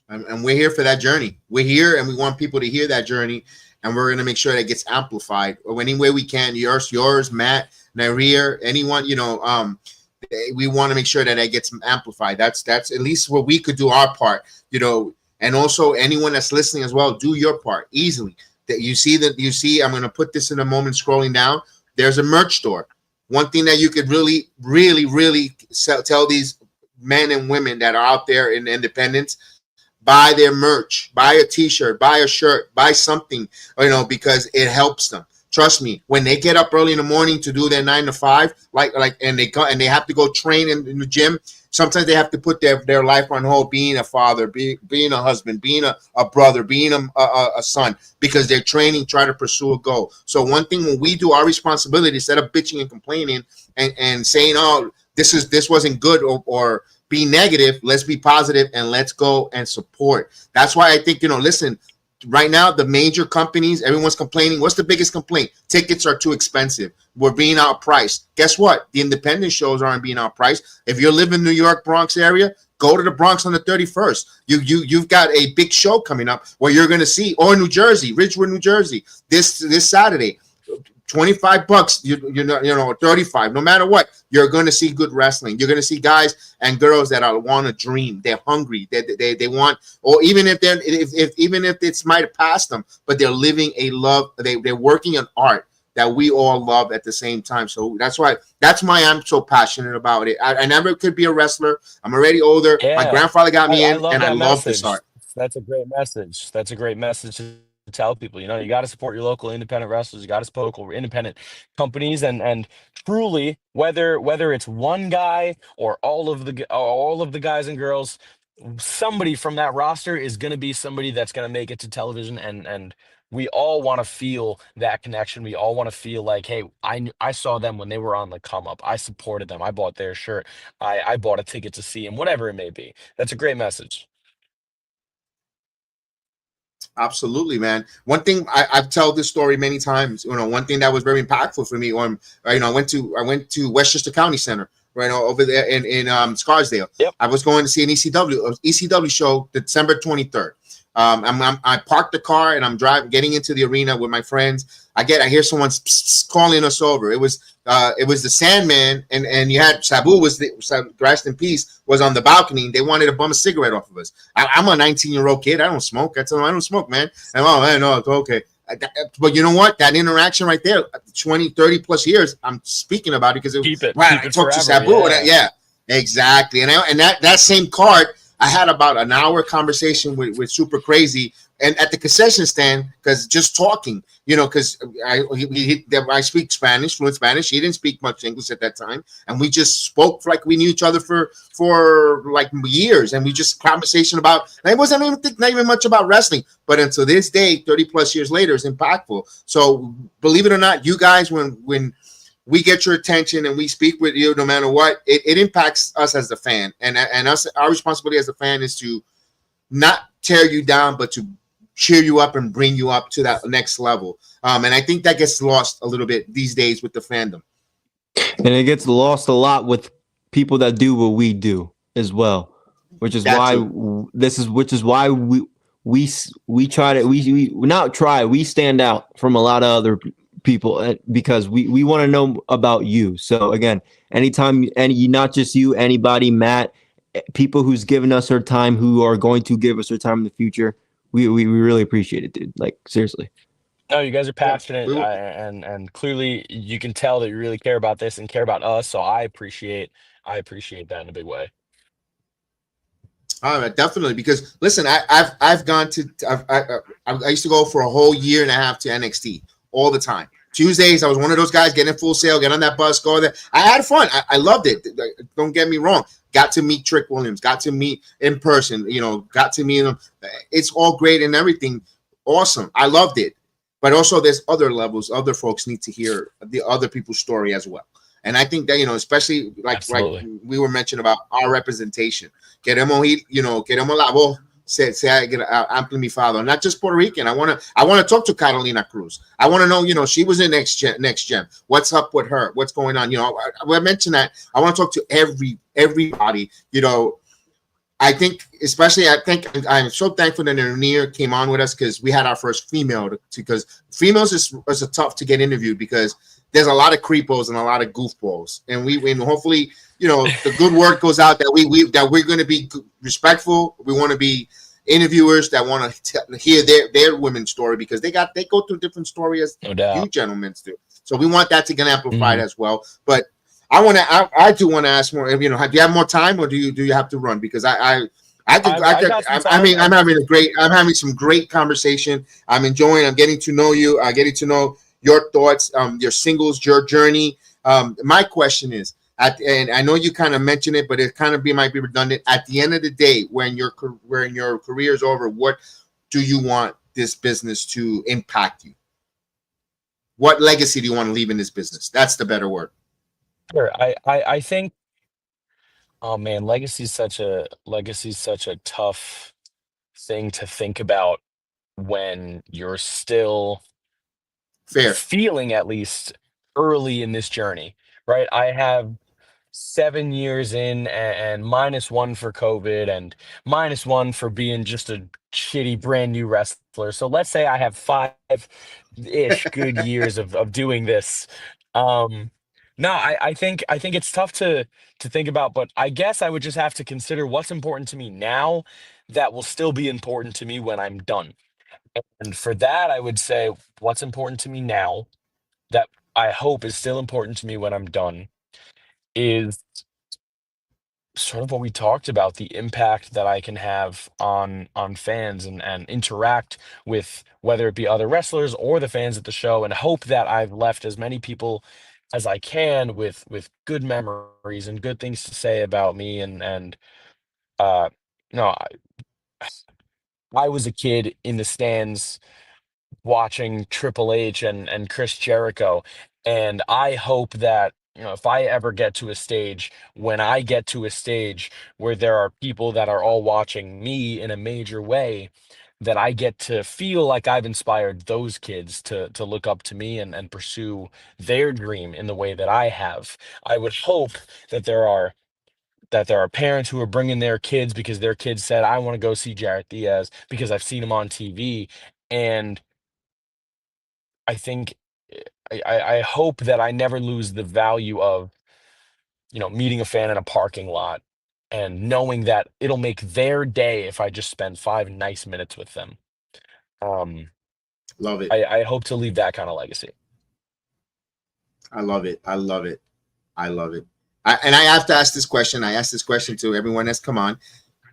And we're here for that journey. We're here, and we want people to hear that journey, and we're going to make sure that it gets amplified or any way we can. Yours, Matt, Narir, anyone, we want to make sure that it gets amplified. That's at least what we could do our part, and also anyone that's listening as well, do your part easily. That you see, I'm going to put this in a moment scrolling down. There's a merch store. One thing that you could really, really, really tell these men and women that are out there in independence, buy their merch, buy a t-shirt, buy a shirt, buy something, because it helps them. Trust me, when they get up early in the morning to do their 9 to 5, and they have to go train in the gym, sometimes they have to put their life on hold, being a father, being a husband, being a brother, being a son, because they're training, trying to pursue a goal. So one thing when we do our responsibility, instead of bitching and complaining and saying, oh, this wasn't good or be negative, let's be positive and let's go and support. That's why I think, listen, right now, the major companies, everyone's complaining. What's the biggest complaint? Tickets are too expensive. We're being outpriced. Guess what? The independent shows aren't being outpriced. If you live in New York, Bronx area, go to the Bronx on the 31st. You've got a big show coming up where you're going to see, or New Jersey, Ridgewood, New Jersey, this Saturday. $25, 35, no matter what, you're going to see good wrestling. You're going to see guys and girls that want to dream. They're hungry. They want, or even if it's might have passed them, but they're living a love. They're working on art that we all love at the same time. So that's why I'm so passionate about it. I never could be a wrestler. I'm already older. Yeah, my grandfather got me in, love and I that love this message. art. That's a great message. That's a great message to tell people. You got to support your local independent wrestlers. You got to support local independent companies, and truly, whether it's one guy or all of the guys and girls, somebody from that roster is going to be somebody that's going to make it to television, and we all want to feel that connection. We all want to feel like, hey, I saw them when they were on the come up. I supported them. I bought their shirt. I bought a ticket to see them, whatever it may be. That's a great message. Absolutely, man. One thing I've told this story many times. One thing that was very impactful for me. I went to Westchester County Center, right over there in Scarsdale. Yep. I was going to see an ECW show December 23rd. I parked the car and I'm getting into the arena with my friends. I hear someone calling us over. It was the Sandman, and you had Sabu rest in peace, was on the balcony. They wanted to bum a cigarette off of us. I'm a 19-year-old kid. I don't smoke. I tell them I don't smoke, man. And oh man, no, it's okay. But you know what? That interaction right there, 20, 30 plus years, I'm speaking about it because it Keep it. right. Keep I it talked to forever. Sabu, Yeah. yeah, exactly. And that same card, I had about an hour conversation with Super Crazy, and at the concession stand, because just talking, because I speak Spanish, fluent Spanish. He didn't speak much English at that time, and we just spoke like we knew each other for like years, and we just conversation about. And it wasn't not even much about wrestling, but until this day, 30 plus years later, is impactful. So believe it or not, you guys, when we get your attention and we speak with you, no matter what, it impacts us as the fan, and us. Our responsibility as a fan is to not tear you down, but to cheer you up and bring you up to that next level. And I think that gets lost a little bit these days with the fandom. And it gets lost a lot with people that do what we do as well, which is That why too. we try to we not try we stand out from a lot of other people because we want to know about you. So again, anytime not just you, anybody, Matt, people who's given us their time, who are going to give us their time in the future, we really appreciate it, dude. Like seriously. No, you guys are Yeah. passionate, and clearly you can tell that you really care about this and care about us. So I appreciate that in a big way. All right, definitely. Because listen, I've gone to I used to go for a whole year and a half to NXT all the time. Tuesdays, I was one of those guys getting full sale, get on that bus, go there. I had fun. I loved it. Don't get me wrong. Got to meet Trick Williams. Got to meet in person. Got to meet him. It's all great and everything. Awesome. I loved it. But also, there's other levels. Other folks need to hear the other people's story as well. And I think that, especially like Absolutely. we were mentioning about our representation. Queremos ir, queremos la voz sea amplificado. Not just Puerto Rican. I want to talk to Carolina Cruz. I want to know, she was in next gen. What's up with her? What's going on? I mentioned that. I want to talk to everybody. I think I'm so thankful that Nernier came on with us because we had our first female because females is tough to get interviewed because there's a lot of creepos and a lot of goofballs, and hopefully the good word goes out that we're going to be respectful. We want to be interviewers that want to hear their women's story because they go through different stories as No doubt. you gentlemen do. So we want that to get amplified Mhm. as well. But I do want to ask more. Do you have more time, or do you have to run? Because I got some time. I'm having some great conversation. I'm enjoying. I'm getting to know you. Getting to know your thoughts, your singles, your journey. My question is, and I know you kind of mentioned it, but it kind of might be redundant. At the end of the day, when your career is over, what do you want this business to impact you? What legacy do you want to leave in this business? That's the better word. Sure. I think. Oh man, legacy is such a tough thing to think about when you're still Fair. feeling, at least early in this journey, right? I have 7 years in, and -1 for COVID, and -1 for being just a shitty brand new wrestler. So let's say I have 5-ish good years of doing this. Um, no, I think it's tough to think about, but I guess I would just have to consider what's important to me now that will still be important to me when I'm done. And for that, I would say what's important to me now that I hope is still important to me when I'm done is sort of what we talked about, the impact that I can have on fans, and interact with, whether it be other wrestlers or the fans at the show, and hope that I've left as many people as I can with good memories and good things to say about me. And uh no, I was a kid in the stands watching Triple H and Chris Jericho. And I hope that, if I ever get to a stage, when I get to a stage where there are people that are all watching me in a major way, that I get to feel like I've inspired those kids to look up to me and pursue their dream in the way that I have. I would hope that there are parents who are bringing their kids because their kids said, I want to go see Jarett Diaz because I've seen him on TV. And I think I hope that I never lose the value of, meeting a fan in a parking lot and knowing that it'll make their day if I just spend 5 nice minutes with them. Um, Love it. I hope to leave that kind of legacy. I love it. I love it. I love it. And I have to ask this question. I ask this question to everyone that's come on.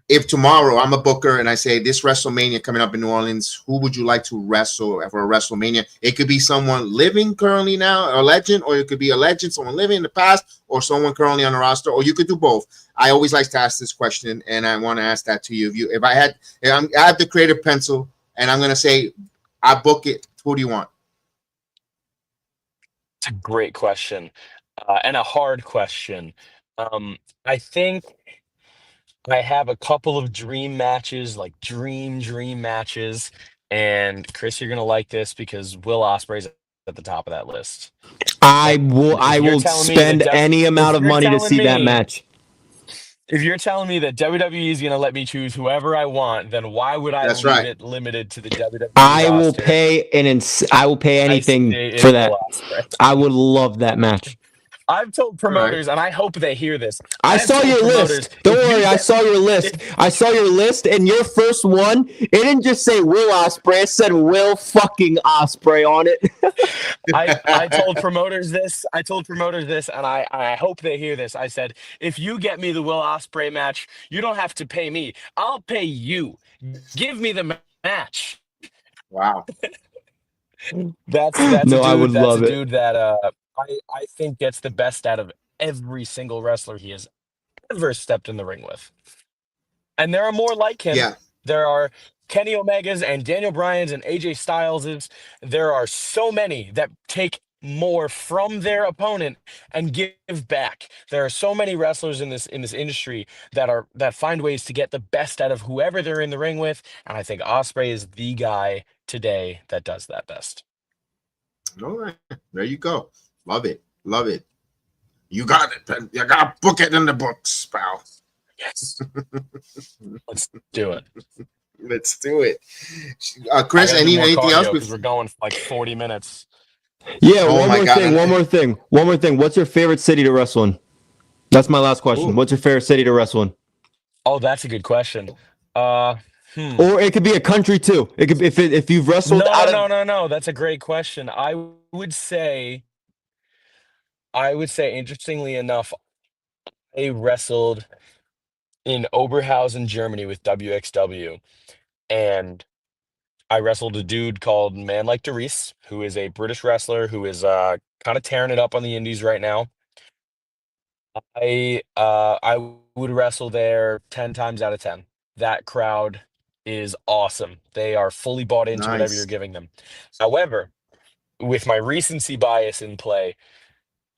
If tomorrow I'm a booker and I say this WrestleMania coming up in New Orleans, who would you like to wrestle for a WrestleMania? It could be someone living currently now, a legend, or it could be a legend, someone living in the past, or someone currently on the roster, or you could do both. I always like to ask this question, and I want to ask that to you. If I have the creative pencil, and I'm going to say, I book it, who do you want? It's a great question, and a hard question. I think I have a couple of dream matches, like dream matches. And Chris, you're gonna like this because Will Ospreay's at the top of that list. I And will. if I you're will telling me spend that any amount of money to see that match. if you're telling me that WWE is gonna let me choose whoever I want, then why would I That's leave right. it limited to the WWE I will roster? pay I will pay I anything say for it's that. Will Ospreay. I would love that match. I've told All right. promoters, and I hope they hear this. I I've saw told your promoters, list. Don't if you worry, I get- saw your list. I saw your list, and your first one, it didn't just say Will Ospreay. It said Will fucking Ospreay on it. I told promoters this. And I hope they hear this. I said, if you get me the Will Ospreay match, you don't have to pay me. I'll pay you. Give me the match. Wow. That's No, a dude. I would That's love a it. dude that I think gets the best out of every single wrestler he has ever stepped in the ring with. And there are more like him. Yeah. There are Kenny Omegas and Daniel Bryans and AJ Styleses. There are so many that take more from their opponent and give back. There are so many wrestlers in this industry that find ways to get the best out of whoever they're in the ring with, and I think Ospreay is the guy today that does that best. All right. There you go. Love it. Love it. You got it. You got to book it in the books, pal. Yes. Let's do it. Let's do it. Chris, anything else? Because we're going for like 40 minutes. Yeah, Oh one my more God. thing. One more thing. What's your favorite city to wrestle in? That's my last question. Ooh. What's your favorite city to wrestle in? Oh, that's a good question. Or it could be a country too. It could if you've wrestled No. That's a great question. I would say, interestingly enough, I wrestled in Oberhausen, Germany with WXW, and I wrestled a dude called Man Like Darius, who is a British wrestler who is kind of tearing it up on the indies right now. I would wrestle there 10 times out of 10. That crowd is awesome. They are fully bought into whatever Nice. you're giving them. However, with my recency bias in play,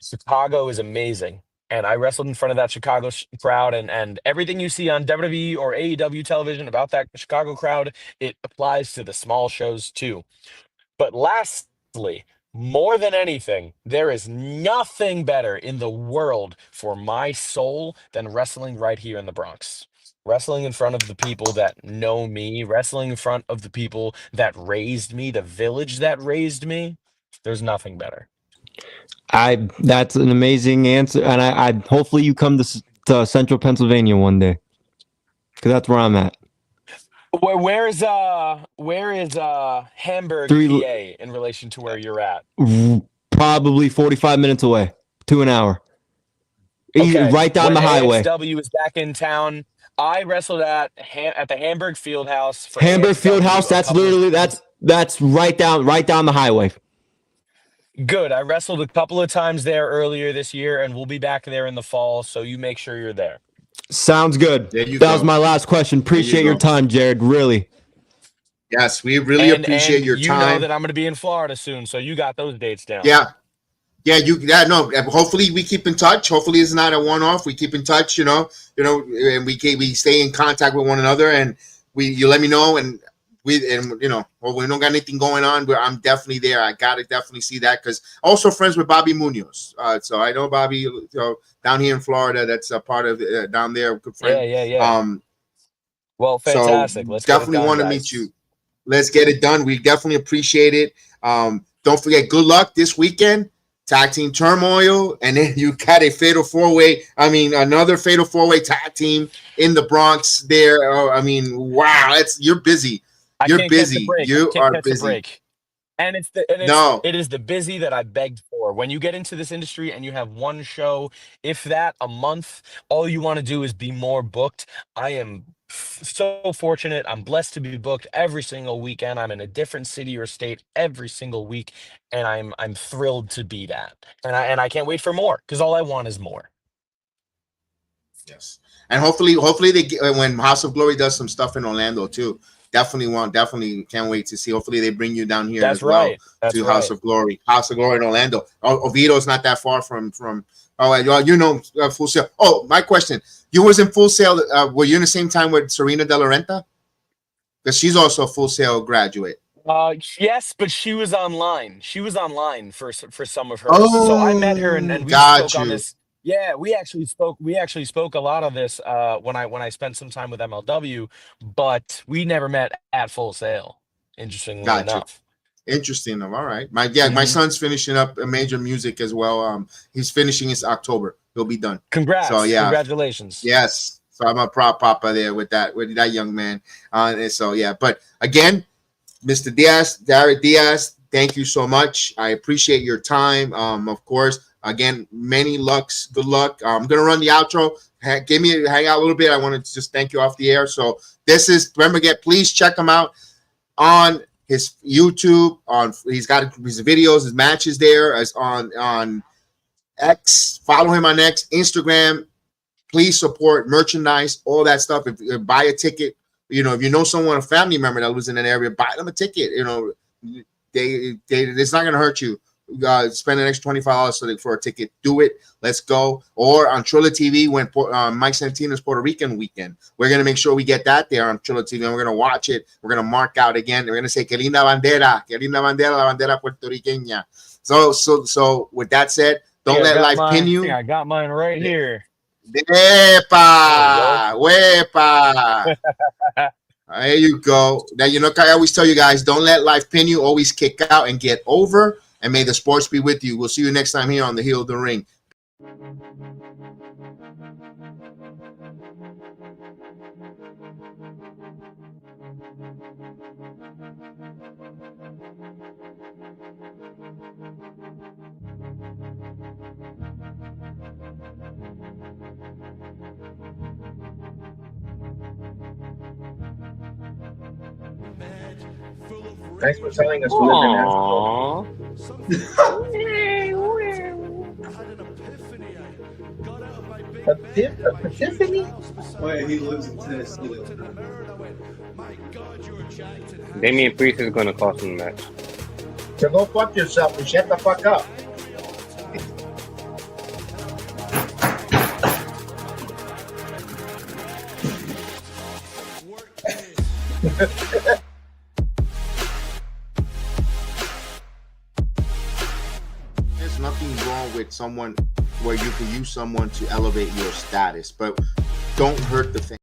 Chicago is amazing. And I wrestled in front of that Chicago crowd, and everything you see on WWE or AEW television about that Chicago crowd, it applies to the small shows too. But lastly, more than anything, there is nothing better in the world for my soul than wrestling right here in the Bronx. Wrestling in front of the people that know me, wrestling in front of the people that raised me, the village that raised me. There's nothing better. That's an amazing answer, and I hopefully you come to Central Pennsylvania one day, because that's where I'm at. Where is Hamburg, PA, in relation to where you're at? Probably 45 minutes away to an hour. Okay. Right down the highway. AXW is back in town. I wrestled at the Hamburg Fieldhouse. For Hamburg AXW Fieldhouse. That's literally that's right down the highway. Good. I wrestled a couple of times there earlier this year, and we'll be back there in the fall. So you make sure you're there. Sounds good. There you that go. was my last question. Appreciate your time, Jarett. Really. Yes, we really appreciate your time. You know that I'm going to be in Florida soon, so you got those dates down. Yeah. No. Hopefully we keep in touch. Hopefully it's not a one-off. We keep in touch, and we stay in contact with one another, and you let me know, and we don't got anything going on, but I'm definitely there. I gotta definitely see that, because also friends with Bobby Munoz. So I know Bobby, down here in Florida. That's a part of down there. Good friend. Yeah. Well, fantastic. So Let's definitely want to meet you. Let's get it done. We definitely appreciate it. Don't forget, good luck this weekend. Tag team turmoil, and then you got a fatal four-way. Another fatal four-way tag team in the Bronx. There, wow, you're busy. You're busy. You are busy. And No, it is the busy that I begged for. When you get into this industry and you have one show, if that a month, all you want to do is be more booked. I am so fortunate. I'm blessed to be booked every single weekend. I'm in a different city or state every single week, and I'm thrilled to be that. And I can't wait for more because all I want is more. yes, and hopefully they when House of Glory does some stuff in Orlando too. Definitely can't wait to see. Hopefully they bring you down here That's as well right. That's to House right. of Glory in Orlando. Oviedo's not that far from. Oh, you know, Full Sail. Oh, my question: you was in Full Sail? Were you in the same time with Serena De La Renta? Because she's also a Full Sail graduate. Yes, but she was online. She was online for some of hers. So I met her Oh, and we spoke got on you. this. Yeah, we actually spoke. We actually spoke a lot of this when I spent some time with MLW, but we never met at Full Sail. Interestingly Got you. enough. Interesting. All right. My Hmm. son's finishing up a major music as well. He's finishing his October. He'll be done. So Congrats! yeah, Congratulations! yes. So I'm a prop papa there with that young man. And so yeah, but again, Mr. Diaz, Jarett Diaz, thank you so much. I appreciate your time. Of course, again, many lucks. Good luck. I'm gonna run the outro. Hang out a little bit. I wanted to just thank you off the air. So this is remember again, please check him out on his YouTube. He's got his videos, his matches there as on X. Follow him on X, Instagram. Please support merchandise, all that stuff. If you buy a ticket, you know, if you know someone, a family member that lives in an area, buy them a ticket. You know, it's not gonna hurt you. Spend an extra $25 for a ticket. Do it. Let's go. Or on Trilla TV when Mike Santana's Puerto Rican weekend, we're gonna make sure we get that there on Trilla TV, and we're gonna watch it. We're gonna mark out again. We're gonna say "Que linda bandera, que linda bandera, la bandera puertorriqueña." So with that said, don't let life pin I think you. I got mine right here. There we go. Wepa, wepa. There you go. Now, you know, I always tell you guys, don't let life pin you. Always kick out and get over. And may the sports be with you. We'll see you next time here on the Heel of the Ring. Thanks for telling us who lives in Nashville. Epiphany? Oh yeah, he lives in Tennessee. Damian Priest is going to cost him the match. So go fuck yourself and shut the fuck up. There's nothing wrong with someone where you can use someone to elevate your status, but don't hurt the fan.